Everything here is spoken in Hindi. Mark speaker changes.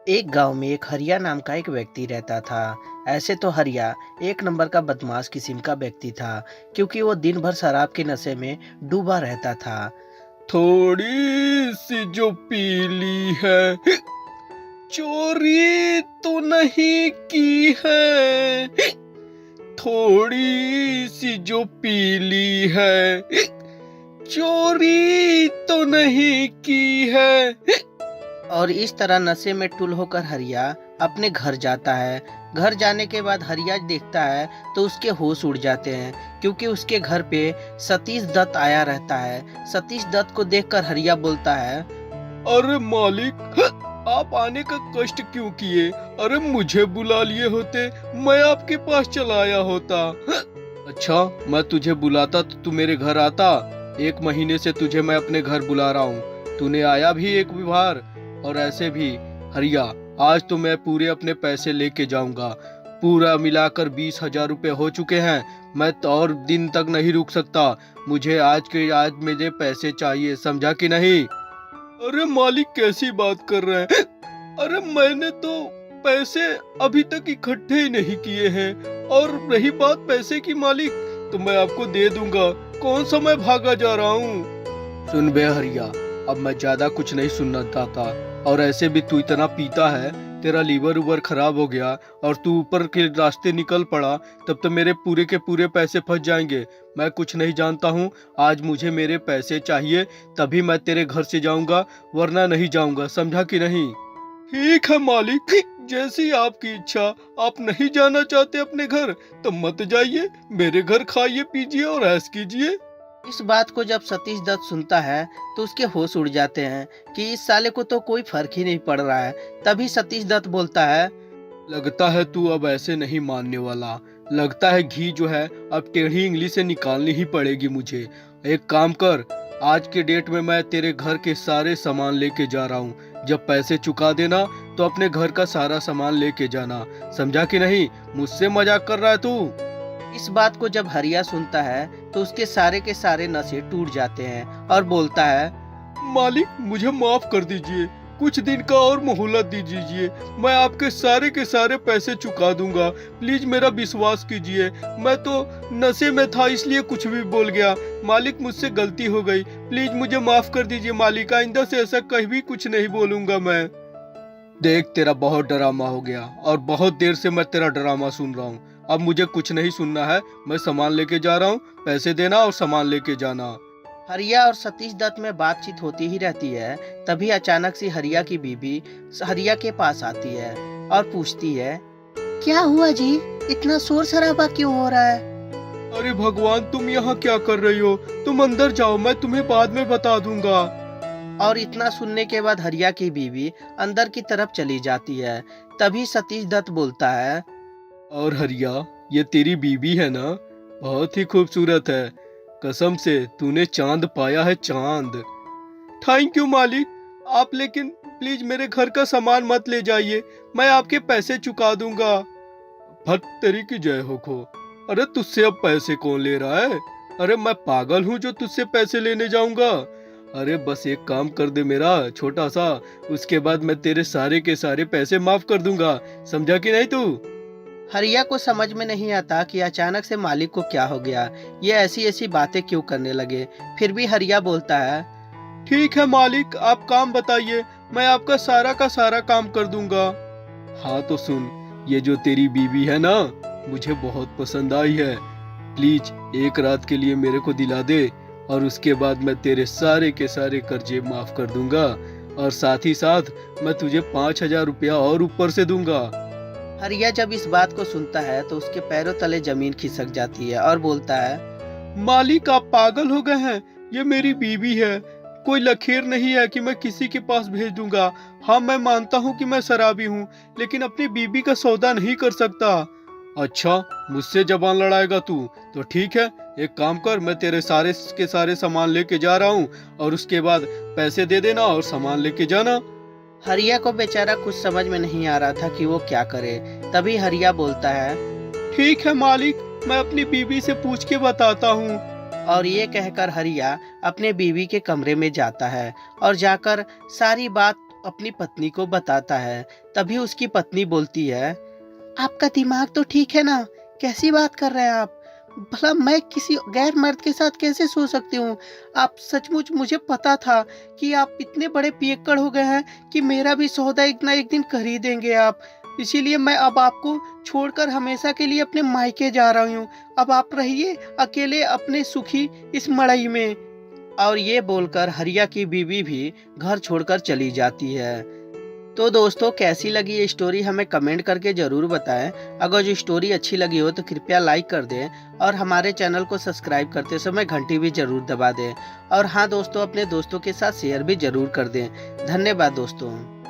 Speaker 1: एक गांव में एक हरिया नाम का एक व्यक्ति रहता था। ऐसे तो हरिया एक नंबर का बदमाश किस्म का व्यक्ति था, क्योंकि वो दिन भर शराब के नशे में डूबा रहता था।
Speaker 2: थोड़ी सी जो पीली है, चोरी तो नहीं की है। थोड़ी सी जो पीली है, चोरी तो नहीं की है।
Speaker 1: और इस तरह नशे में टुल होकर हरिया अपने घर जाता है। घर जाने के बाद हरिया देखता है तो उसके होश उड़ जाते हैं, क्योंकि उसके घर पे सतीश दत्त आया रहता है। सतीश दत्त को देखकर हरिया बोलता है,
Speaker 2: अरे मालिक, आप आने का कष्ट क्यों किए? अरे मुझे बुला लिए होते, मैं आपके पास चला आया होता। अच्छा, मैं तुझे बुलाता तो तू मेरे घर आता। 1 महीने से तुझे मैं अपने घर बुला रहा हूँ, तूने आया भी एक भी बार। और ऐसे भी हरिया, आज तो मैं पूरे अपने पैसे लेके जाऊंगा। पूरा मिलाकर 20,000 रुपए हो चुके हैं। मैं तो और दिन तक नहीं रुक सकता। मुझे आज के आज मुझे पैसे चाहिए, समझा कि नहीं? अरे मालिक, कैसी बात कर रहे हैं? अरे मैंने तो पैसे अभी तक इकट्ठे ही नहीं किए हैं। और रही बात पैसे की मालिक, तो मैं आपको दे दूंगा। कौन सा मैं भागा जा रहा हूँ? सुन बे हरिया, अब मैं ज्यादा कुछ नहीं सुनना चाहता। और ऐसे भी तू इतना पीता है, तेरा लीवर उवर खराब हो गया और तू ऊपर के रास्ते निकल पड़ा, तब तो मेरे पूरे के पूरे पैसे फंस जाएंगे। मैं कुछ नहीं जानता हूँ। आज मुझे मेरे पैसे चाहिए, तभी मैं तेरे घर से जाऊंगा, वरना नहीं जाऊंगा, समझा कि नहीं? ठीक है मालिक, जैसी आपकी इच्छा। आप नहीं जाना चाहते अपने घर तो मत जाइए। मेरे घर खाइए पीजिए और ऐश कीजिए।
Speaker 1: इस बात को जब सतीश दत्त सुनता है तो उसके होश उड़ जाते हैं कि इस साले को तो कोई फर्क ही नहीं पड़ रहा है। तभी सतीश दत्त बोलता है,
Speaker 2: लगता है तू अब ऐसे नहीं मानने वाला। लगता है घी जो है अब टेढ़ी इंगली से निकालनी ही पड़ेगी मुझे। एक काम कर, आज के डेट में मैं तेरे घर के सारे सामान लेके जा रहा हूँ। जब पैसे चुका देना तो अपने घर का सारा सामान लेके जाना, समझा कि नहीं? मुझसे मजाक कर रहा है तू?
Speaker 1: इस बात को जब हरिया सुनता है तो उसके सारे के सारे नशे टूट जाते हैं और बोलता है,
Speaker 2: मालिक, मुझे माफ कर दीजिए। कुछ दिन का और मोहलत दीजिए। मैं आपके सारे के सारे पैसे चुका दूंगा। प्लीज मेरा विश्वास कीजिए। मैं तो नशे में था, इसलिए कुछ भी बोल गया। मालिक, मुझसे गलती हो गई। प्लीज मुझे माफ कर दीजिए मालिक। आइंदा से ऐसा कहीं भी कुछ नहीं बोलूंगा मैं। देख, तेरा बहुत ड्रामा हो गया और बहुत देर से मैं तेरा ड्रामा सुन रहा हूँ। अब मुझे कुछ नहीं सुनना है। मैं सामान लेके जा रहा हूँ, पैसे देना और सामान लेके जाना।
Speaker 1: हरिया और सतीश दत्त में बातचीत होती ही रहती है। तभी अचानक से हरिया की बीबी हरिया के पास आती है और पूछती है, क्या हुआ जी, इतना शोर शराबा क्यों हो रहा है?
Speaker 2: अरे भगवान, तुम यहाँ क्या कर रही हो? तुम अंदर जाओ, मैं तुम्हें बाद में बता दूंगा।
Speaker 1: और इतना सुनने के बाद हरिया की बीवी अंदर की तरफ चली जाती है। तभी सतीश दत्त बोलता है,
Speaker 2: और हरिया, ये तेरी बीबी है ना? बहुत ही खूबसूरत है। कसम से तूने चांद पाया है, चांद। थैंक यू मालिक। आप लेकिन प्लीज मेरे घर का सामान मत ले जाइए। मैं आपके पैसे चुका दूंगा। भट तेरी की जय हो खो। अरे तुझसे अब पैसे कौन ले रहा है? अरे मैं पागल हूँ जो तुझसे पैसे लेने जाऊंगा? अरे बस एक काम कर दे मेरा छोटा सा, उसके बाद मैं तेरे सारे के सारे पैसे माफ कर दूंगा, समझा कि नहीं तू?
Speaker 1: हरिया को समझ में नहीं आता कि अचानक से मालिक को क्या हो गया, ये ऐसी ऐसी बातें क्यों करने लगे। फिर भी हरिया बोलता है,
Speaker 2: ठीक है मालिक, आप काम बताइए, मैं आपका सारा का सारा काम कर दूंगा। हाँ तो सुन, ये जो तेरी बीवी है ना, मुझे बहुत पसंद आई है। प्लीज एक रात के लिए मेरे को दिला दे, और उसके बाद मैं तेरे सारे के सारे कर्जे माफ कर दूंगा। और साथ ही साथ मैं तुझे 5,000 रुपया और ऊपर से दूंगा।
Speaker 1: हरिया जब इस बात को सुनता है तो उसके पैरों तले जमीन खिसक जाती है और बोलता है,
Speaker 2: मालिक, आप पागल हो गए हैं। ये मेरी बीवी है, कोई लकीर नहीं है कि मैं किसी के पास भेज दूंगा। हाँ, मैं मानता हूँ कि मैं शराबी हूँ, लेकिन अपनी बीवी का सौदा नहीं कर सकता। अच्छा, मुझसे जबान लड़ाएगा तू? तो ठीक है, एक काम कर, मैं तेरे सारे के सारे सामान लेके जा रहा हूँ, और उसके बाद पैसे दे देना और सामान लेके जाना।
Speaker 1: हरिया को बेचारा कुछ समझ में नहीं आ रहा था कि वो क्या करे। तभी हरिया बोलता है,
Speaker 2: ठीक है मालिक, मैं अपनी बीवी से पूछ के बताता हूँ।
Speaker 1: और ये कहकर हरिया अपने बीवी के कमरे में जाता है और जाकर सारी बात अपनी पत्नी को बताता है। तभी उसकी पत्नी बोलती है, आपका दिमाग तो ठीक है ना, कैसी बात कर रहे हैं आप? भला मैं किसी गैर मर्द के साथ कैसे सो सकती हूँ? आप सचमुच, मुझे पता था कि आप इतने बड़े पियक्कड़ हो गए हैं कि मेरा भी सौदा एक ना एक दिन कर ही देंगे आप। इसीलिए मैं अब आपको छोड़कर हमेशा के लिए अपने मायके जा रही हूँ। अब आप रहिए अकेले अपने सुखी इस मड़ई में। और ये बोलकर हरिया की बीवी भी घर छोड़कर चली जाती है। तो दोस्तों, कैसी लगी ये स्टोरी हमें कमेंट करके ज़रूर बताएं। अगर जो स्टोरी अच्छी लगी हो तो कृपया लाइक कर दें और हमारे चैनल को सब्सक्राइब करते समय घंटी भी ज़रूर दबा दें। और हाँ दोस्तों, अपने दोस्तों के साथ शेयर भी ज़रूर कर दें। धन्यवाद दोस्तों।